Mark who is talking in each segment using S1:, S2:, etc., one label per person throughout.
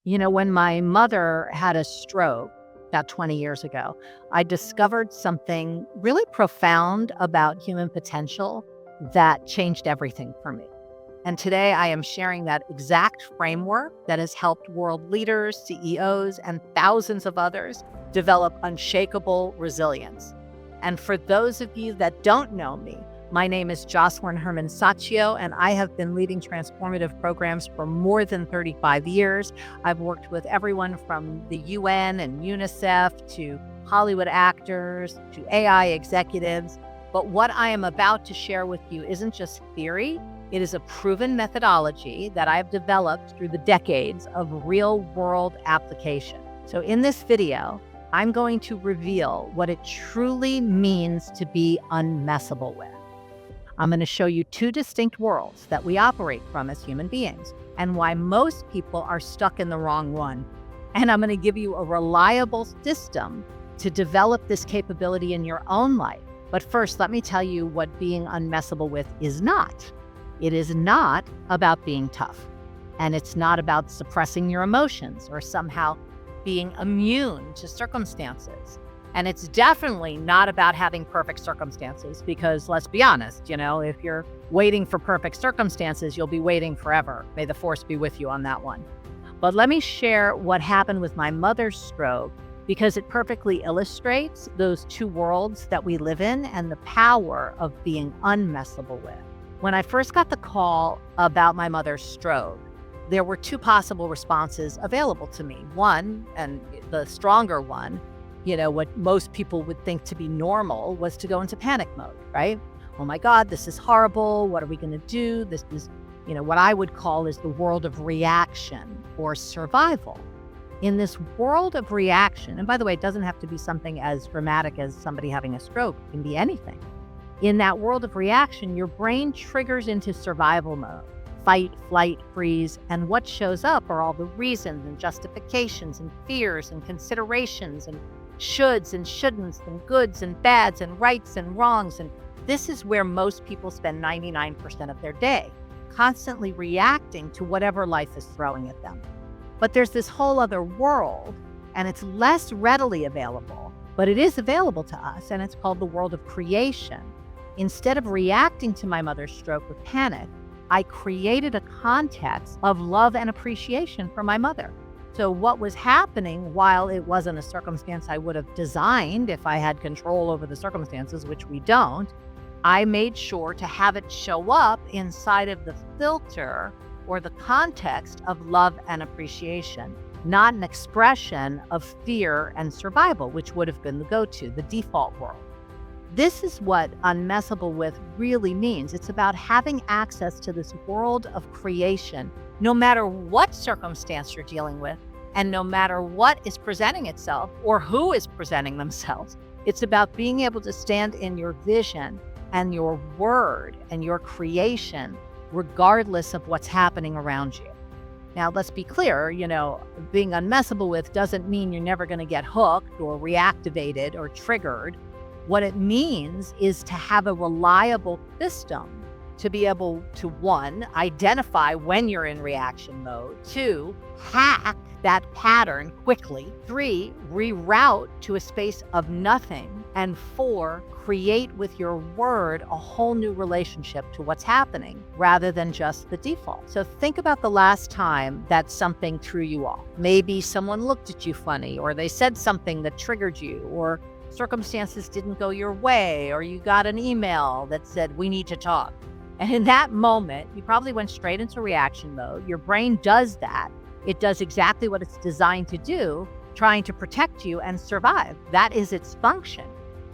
S1: When my mother had a stroke about 20 years ago, I discovered something really profound about human potential that changed everything for me. And today I am sharing that exact framework that has helped world leaders, CEOs, and thousands of others develop unshakable resilience. And for those of you that don't know me, my name is Jocelyn Herman-Saccio, and I have been leading transformative programs for more than 35 years. I've worked with everyone from the UN and UNICEF to Hollywood actors to AI executives. But what I am about to share with you isn't just theory. It is a proven methodology that I've developed through the decades of real-world application. So in this video, I'm going to reveal what it truly means to be unmessable with. I'm going to show you two distinct worlds that we operate from as human beings and why most people are stuck in the wrong one. And I'm going to give you a reliable system to develop this capability in your own life. But first, let me tell you what being unmessable with is not. It is not about being tough. And it's not about suppressing your emotions or somehow being immune to circumstances. And it's definitely not about having perfect circumstances because let's be honest, if you're waiting for perfect circumstances, you'll be waiting forever. May the force be with you on that one. But let me share what happened with my mother's stroke because it perfectly illustrates those two worlds that we live in and the power of being unmessable with. When I first got the call about my mother's stroke, there were two possible responses available to me. One, and the stronger one, what most people would think to be normal was to go into panic mode, right? Oh my God, this is horrible. What are we going to do? This is, what I would call is the world of reaction or survival. In this world of reaction, and by the way, it doesn't have to be something as dramatic as somebody having a stroke. It can be anything. In that world of reaction, your brain triggers into survival mode. Fight, flight, freeze, and what shows up are all the reasons and justifications and fears and considerations and shoulds and shouldn'ts and goods and bads and rights and wrongs. And this is where most people spend 99% of their day, constantly reacting to whatever life is throwing at them. But there's this whole other world, and it's less readily available, but it is available to us, and it's called the world of creation. Instead of reacting to my mother's stroke with panic, I created a context of love and appreciation for my mother. So what was happening, while it wasn't a circumstance I would have designed if I had control over the circumstances, which we don't, I made sure to have it show up inside of the filter or the context of love and appreciation, not an expression of fear and survival, which would have been the go-to, the default world. This is what unmessable with really means. It's about having access to this world of creation, no matter what circumstance you're dealing with, and no matter what is presenting itself or who is presenting themselves. It's about being able to stand in your vision and your word and your creation, regardless of what's happening around you. Now, let's be clear, being unmessable with doesn't mean you're never going to get hooked or reactivated or triggered. What it means is to have a reliable system to be able to, one, identify when you're in reaction mode, two, hack that pattern quickly, three, reroute to a space of nothing, and four, create with your word a whole new relationship to what's happening rather than just the default. So think about the last time that something threw you off. Maybe someone looked at you funny, or they said something that triggered you, or circumstances didn't go your way, or you got an email that said, we need to talk. And in that moment, you probably went straight into reaction mode. Your brain does that. It does exactly what it's designed to do, trying to protect you and survive. That is its function.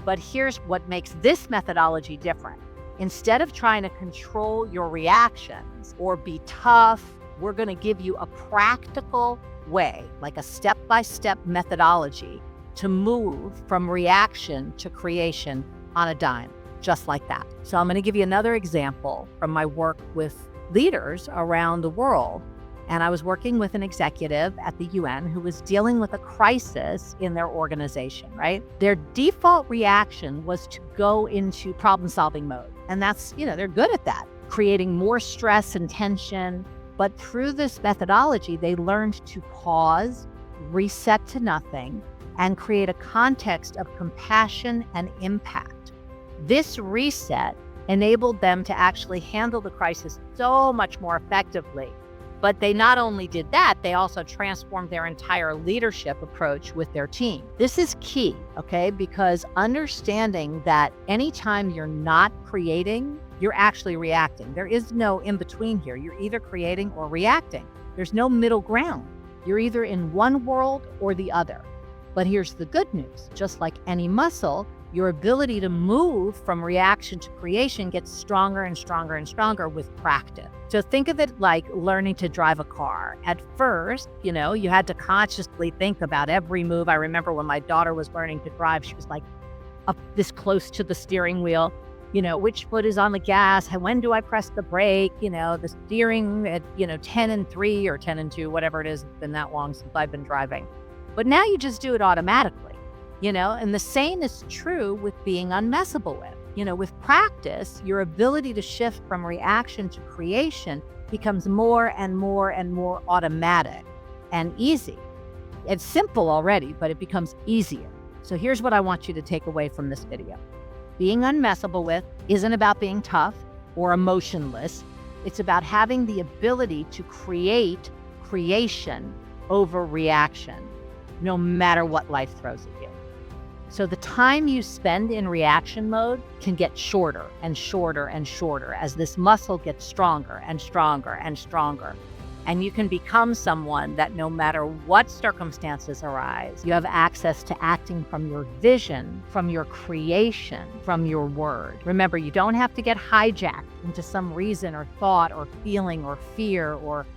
S1: But here's what makes this methodology different. Instead of trying to control your reactions or be tough, we're going to give you a practical way, like a step-by-step methodology to move from reaction to creation on a dime, just like that. So I'm going to give you another example from my work with leaders around the world. And I was working with an executive at the UN who was dealing with a crisis in their organization, right? Their default reaction was to go into problem-solving mode. And that's, they're good at that, creating more stress and tension, But through this methodology, they learned to pause, reset to nothing, and create a context of compassion and impact. This reset enabled them to actually handle the crisis so much more effectively. But they not only did that, they also transformed their entire leadership approach with their team. This is key, okay? Because understanding that anytime you're not creating, you're actually reacting. There is no in between here. You're either creating or reacting. There's no middle ground. You're either in one world or the other. But here's the good news. Just like any muscle, your ability to move from reaction to creation gets stronger and stronger and stronger with practice. So think of it like learning to drive a car. At first, you had to consciously think about every move. I remember when my daughter was learning to drive, she was like up this close to the steering wheel, which foot is on the gas? When do I press the brake? The steering at, 10 and 3 or 10 and 2, whatever it is. It's been that long since I've been driving. But now you just do it automatically. And the same is true with being unmessable with. With practice, your ability to shift from reaction to creation becomes more and more and more automatic and easy. It's simple already, but it becomes easier. So here's what I want you to take away from this video. Being unmessable with isn't about being tough or emotionless. It's about having the ability to create creation over reaction, no matter what life throws at you. So the time you spend in reaction mode can get shorter and shorter and shorter as this muscle gets stronger and stronger and stronger. And you can become someone that no matter what circumstances arise, you have access to acting from your vision, from your creation, from your word. Remember, you don't have to get hijacked into some reason or thought or feeling or fear or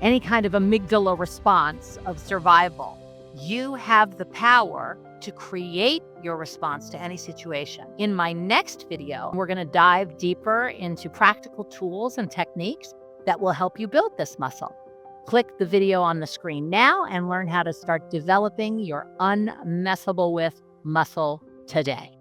S1: any kind of amygdala response of survival. You have the power to create your response to any situation. In my next video, we're going to dive deeper into practical tools and techniques that will help you build this muscle. Click the video on the screen now and learn how to start developing your unmessable with muscle today.